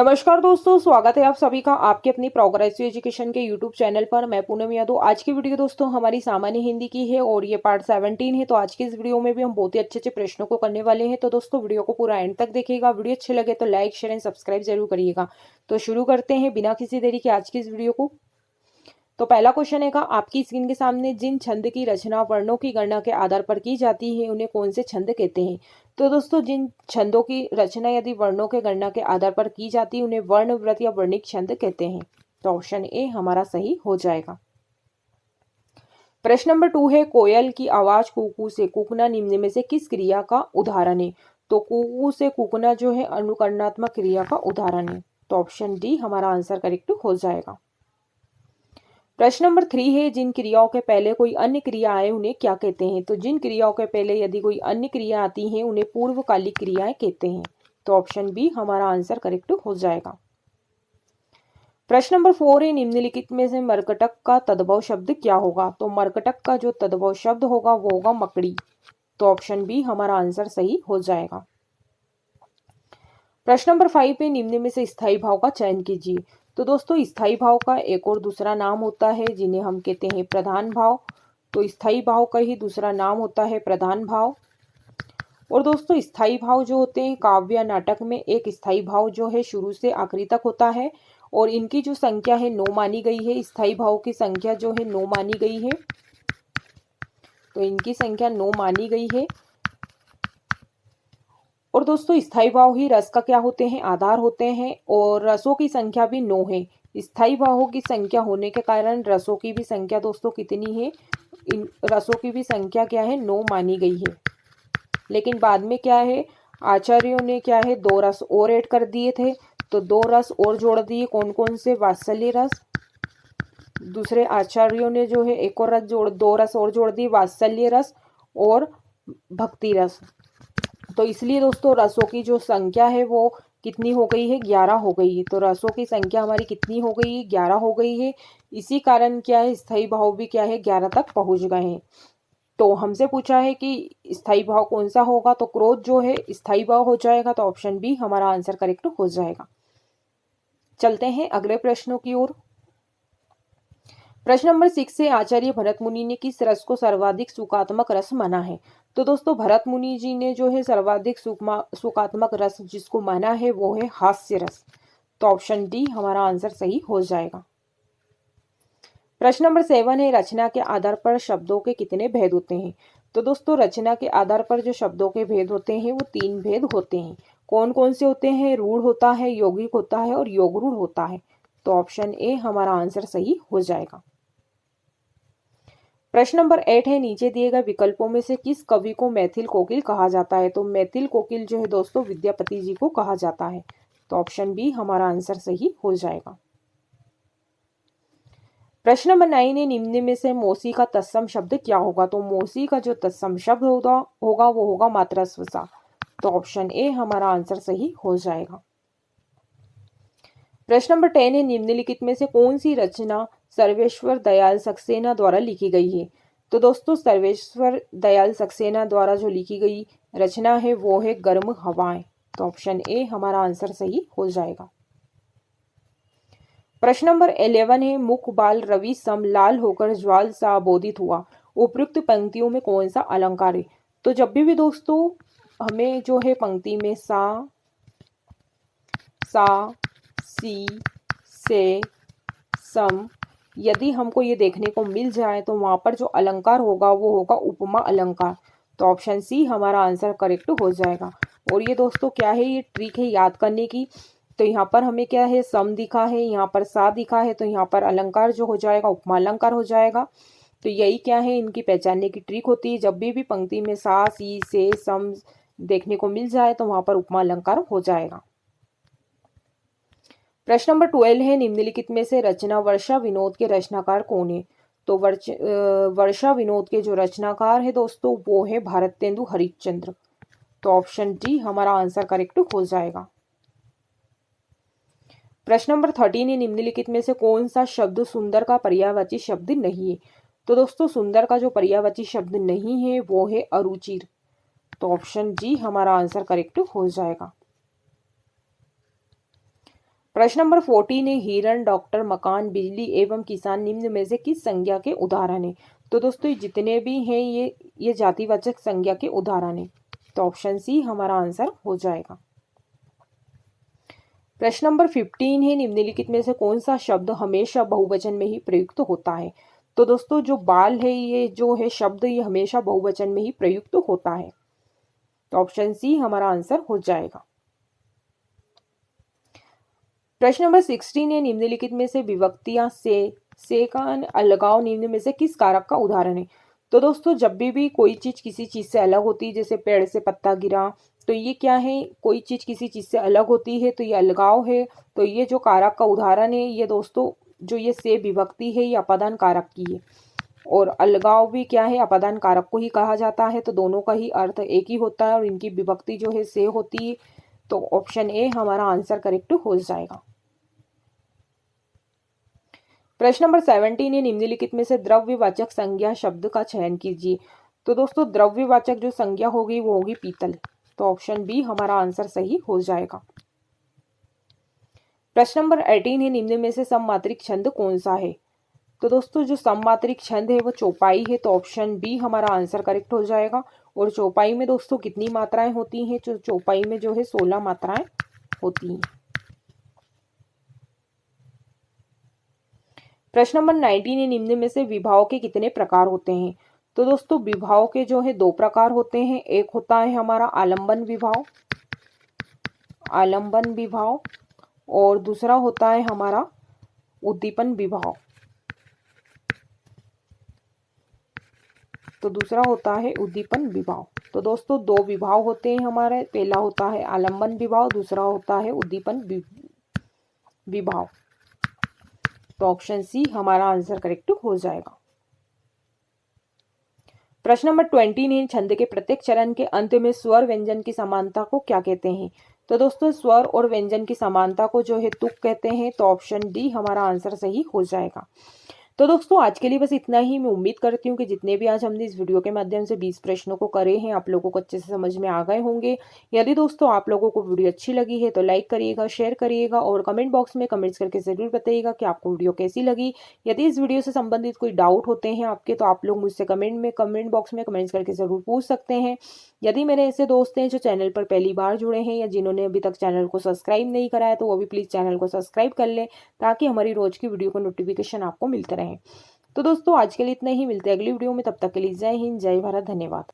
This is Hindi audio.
नमस्कार दोस्तों, स्वागत है आप सभी का आपके अपनी प्रोग्रेसिव एजुकेशन के यूट्यूब चैनल पर। मैं पूनम यादव। आज की वीडियो दोस्तों हमारी सामान्य हिंदी की है और ये पार्ट 17 है। तो आज की इस वीडियो में भी हम बहुत ही अच्छे अच्छे प्रश्नों को करने वाले हैं। तो दोस्तों वीडियो को पूरा एंड तक देखिएगा। वीडियो अच्छे लगे तो लाइक शेयर एंड सब्सक्राइब जरूर करिएगा। तो शुरू करते हैं बिना किसी देरी के आज की इस वीडियो को। तो पहला क्वेश्चन है आपकी स्क्रीन के सामने, जिन छंद की रचना वर्णों की गणना के आधार पर की जाती है उन्हें कौन से छंद कहते हैं। तो दोस्तों जिन छंदों की रचना यदि वर्णों के गणना के आधार पर की जाती है उन्हें वर्ण व्रत या वर्णिक छंद कहते हैं। तो ऑप्शन ए हमारा सही हो जाएगा। प्रश्न नंबर 2 है, कोयल की आवाज कूकू से कूकना निम्न में से किस क्रिया का उदाहरण है। तो कूकू से कूकना जो है अनुकरणात्मक क्रिया का उदाहरण है। तो ऑप्शन डी हमारा आंसर करेक्ट हो जाएगा। प्रश्न नंबर 3 है, जिन क्रियाओं के पहले कोई अन्य क्रिया आए उन्हें क्या कहते हैं। तो जिन क्रियाओं के पहले यदि कोई अन्य क्रिया आती है उन्हें पूर्वकालिक क्रियाएं कहते हैं। तो ऑप्शन बी हमारा आंसर करेक्ट हो जाएगा। प्रश्न नंबर 4 है, निम्नलिखित में से मरकटक का तद्भव शब्द क्या होगा। तो मरकटक का जो तद्भव शब्द होगा वो होगा मकड़ी। तो ऑप्शन बी हमारा आंसर सही हो जाएगा। प्रश्न नंबर 5 पे, निम्न में से स्थायी भाव का चयन कीजिए। तो दोस्तों स्थायी भाव का एक और दूसरा नाम होता है जिन्हें हम कहते हैं प्रधान भाव। तो स्थायी भाव का ही दूसरा नाम होता है प्रधान भाव। और दोस्तों स्थायी भाव जो होते हैं काव्य या नाटक में एक स्थायी भाव जो है शुरू से आखिरी तक होता है और इनकी जो संख्या है 9 मानी गई है। स्थायी भाव की संख्या जो है 9 मानी गई है। तो इनकी संख्या 9 मानी गई है। और दोस्तों स्थायी भाव ही रस का क्या होते हैं, आधार होते हैं और रसों की संख्या भी 9 है। स्थायी भावों की संख्या होने के कारण रसों की भी संख्या दोस्तों कितनी है, इन रसों की भी संख्या क्या है 9 मानी गई है। लेकिन बाद में क्या है, आचार्यों ने क्या है 2 रस और ऐड कर दिए थे। तो 2 रस और जोड़ दिए, कौन कौन से, वात्सल्य रस। दूसरे आचार्यों ने जो है एक और रस 2 रस और जोड़ दिए, वात्सल्य रस और भक्ति रस। तो इसलिए दोस्तों रसों की जो संख्या है वो कितनी हो गई है, 11 हो गई है। तो रसों की संख्या हमारी कितनी हो गई है, 11 हो गई है। इसी कारण क्या है, स्थायी भाव भी क्या है 11 तक पहुंच गए हैं। तो हमसे पूछा है कि स्थायी भाव कौन सा होगा, तो क्रोध जो है स्थायी भाव हो जाएगा। तो ऑप्शन बी हमारा आंसर करेक्ट हो जाएगा। चलते हैं अगले प्रश्नों की ओर। प्रश्न नंबर 6 से, आचार्य भरत मुनि ने किस रस को सर्वाधिक सुखात्मक रस माना है। तो दोस्तों भरत मुनि जी ने जो है सर्वाधिक सुखात्मक रस जिसको माना है वो है हास्य रस। तो ऑप्शन डी हमारा आंसर सही हो जाएगा। प्रश्न नंबर 7 है, रचना के आधार पर शब्दों के कितने भेद होते हैं। तो दोस्तों रचना के आधार पर जो शब्दों के भेद होते हैं वो 3 भेद होते हैं। कौन कौन से होते हैं, रूढ़ होता है, यौगिक होता है और योगरूढ़ होता है। तो ऑप्शन ए हमारा आंसर सही हो जाएगा। प्रश्न नंबर 8 है, नीचे दिए गए विकल्पों में से किस कवि को मैथिल कोकिल कहा जाता है। तो मैथिल कोकिल जो है दोस्तों विद्यापति जी को कहा जाता है। तो ऑप्शन बी हमारा आंसर सही हो जाएगा। प्रश्न नंबर 9 है, निम्न में से मौसी का तत्सम शब्द क्या होगा। तो मौसी का जो तत्सम शब्द होगा वो होगा मातृस्व सा। तो ऑप्शन ए हमारा आंसर सही हो जाएगा। प्रश्न नंबर 10 है, निम्नलिखित में से कौन सी रचना सर्वेश्वर दयाल सक्सेना द्वारा लिखी गई है। तो दोस्तों सर्वेश्वर दयाल सक्सेना द्वारा जो लिखी गई रचना है वो है गर्म हवाएं। तो ऑप्शन ए हमारा आंसर सही हो जाएगा। प्रश्न नंबर 11 है, मुख बाल रवि सम लाल होकर ज्वाल सा बोधित हुआ, उपयुक्त पंक्तियों में कौन सा अलंकार है। तो जब भी दोस्तों हमें जो है पंक्ति में सा, सी, से, सम यदि हमको ये देखने को मिल जाए तो वहां पर जो अलंकार होगा वो होगा उपमा अलंकार। तो ऑप्शन सी हमारा आंसर करेक्ट हो जाएगा। और ये दोस्तों क्या है, ये ट्रिक है याद करने की। तो यहाँ पर हमें क्या है, सम दिखा है, यहाँ पर सा दिखा है, तो यहाँ पर अलंकार जो हो जाएगा उपमा अलंकार हो जाएगा। तो यही क्या है, इनकी पहचानने की ट्रिक होती है। जब भी पंक्ति में सा, सी, से, सम देखने को मिल जाए तो वहां पर उपमा अलंकार हो जाएगा। प्रश्न नंबर 12 है, निम्नलिखित में से रचना वर्षा विनोद के रचनाकार कौन है। तो वर्षा विनोद के जो रचनाकार है दोस्तों वो है भारतेंदु हरिश्चंद्र। तो ऑप्शन डी हमारा आंसर करेक्ट हो जाएगा। प्रश्न नंबर 13 है, निम्नलिखित में से कौन सा शब्द सुंदर का पर्यायवाची शब्द नहीं है। तो दोस्तों सुंदर का जो पर्यायवाची शब्द नहीं है वो है अरुचिर। तो ऑप्शन जी हमारा आंसर करेक्ट हो जाएगा। प्रश्न नंबर 14 है हिरण, डॉक्टर, मकान, बिजली एवं किसान निम्न में से किस संज्ञा के उदाहरण है। तो दोस्तों जितने भी हैं ये जातिवाचक संज्ञा के उदाहरण है। तो ऑप्शन सी हमारा आंसर हो जाएगा। प्रश्न नंबर 15 है निम्नलिखित में से कौन सा शब्द हमेशा बहुवचन में ही प्रयुक्त होता है। तो दोस्तों जो बाल है ये जो है शब्द ये हमेशा बहुवचन में ही प्रयुक्त होता है। तो ऑप्शन सी हमारा आंसर हो जाएगा। प्रश्न नंबर 16 है निम्नलिखित में से विभक्तियां से का अलगाव निम्न में से किस कारक का उदाहरण है। तो दोस्तों जब भी कोई चीज किसी चीज से अलग होती है, जैसे पेड़ से पत्ता गिरा, तो ये क्या है, कोई चीज किसी चीज से अलग होती है तो ये अलगाव है। तो ये जो कारक का उदाहरण है ये दोस्तों जो ये से विभक्ति है ये अपादान कारक की है, और अलगाव भी क्या है, अपादान कारक को ही कहा जाता है। तो दोनों का ही अर्थ एक ही होता है और इनकी विभक्ति जो है से होती है। तो ऑप्शन ए हमारा आंसर करेक्ट हो जाएगा। प्रश्न नंबर 17 है निम्नलिखित में से द्रव्यवाचक संज्ञा शब्द का चयन कीजिए। तो दोस्तों द्रव्यवाचक जो संज्ञा होगी वो होगी पीतल। तो ऑप्शन बी हमारा आंसर सही हो जाएगा। प्रश्न नंबर 18 है निम्न में से सममात्रिक छंद कौन सा है। तो दोस्तों जो सममात्रिक छंद है वो चौपाई है। तो ऑप्शन बी हमारा आंसर करेक्ट हो जाएगा। और चौपाई में दोस्तों कितनी मात्राएं होती हैं, तो चौपाई में जो है 16 मात्राएं होती हैं। प्रश्न नंबर 19 है निम्न में से विभाव के कितने प्रकार होते हैं। तो दोस्तों विभाव के जो है 2 प्रकार होते हैं। एक होता है हमारा आलंबन विभाव और दूसरा होता है हमारा उद्दीपन विभाव। तो दूसरा होता है उद्दीपन विभाव। तो दोस्तों 2 विभाव होते हैं हमारे, पहला होता है आलंबन विभाव, दूसरा होता है उद्दीपन विभाव। तो ऑप्शन सी हमारा आंसर करेक्ट हो जाएगा। प्रश्न नंबर 29 छंद के प्रत्येक चरण के अंत में स्वर व्यंजन की समानता को क्या कहते हैं। तो दोस्तों स्वर और व्यंजन की समानता को जो है तुक कहते हैं। तो ऑप्शन डी हमारा आंसर सही हो जाएगा। तो दोस्तों आज के लिए बस इतना ही। मैं उम्मीद करती हूँ कि जितने भी आज हमने इस वीडियो के माध्यम से 20 प्रश्नों को करे हैं आप लोगों को अच्छे से समझ में आ गए होंगे। यदि दोस्तों आप लोगों को वीडियो अच्छी लगी है तो लाइक करिएगा, शेयर करिएगा और कमेंट बॉक्स में कमेंट्स करके जरूर बताइएगा कि आपको वीडियो कैसी लगी। यदि इस वीडियो से संबंधित कोई डाउट होते हैं आपके तो आप लोग मुझसे कमेंट बॉक्स में कमेंट्स करके जरूर पूछ सकते हैं। यदि मेरे ऐसे दोस्त हैं जो चैनल पर पहली बार जुड़े हैं या जिन्होंने अभी तक चैनल को सब्सक्राइब नहीं करा है तो वो भी प्लीज़ चैनल को सब्सक्राइब कर लें ताकि हमारी रोज की वीडियो का नोटिफिकेशन आपको मिलते रहे। तो दोस्तों आज के लिए इतना ही, मिलते हैं अगली वीडियो में। तब तक के लिए जय हिंद, जय भारत, धन्यवाद।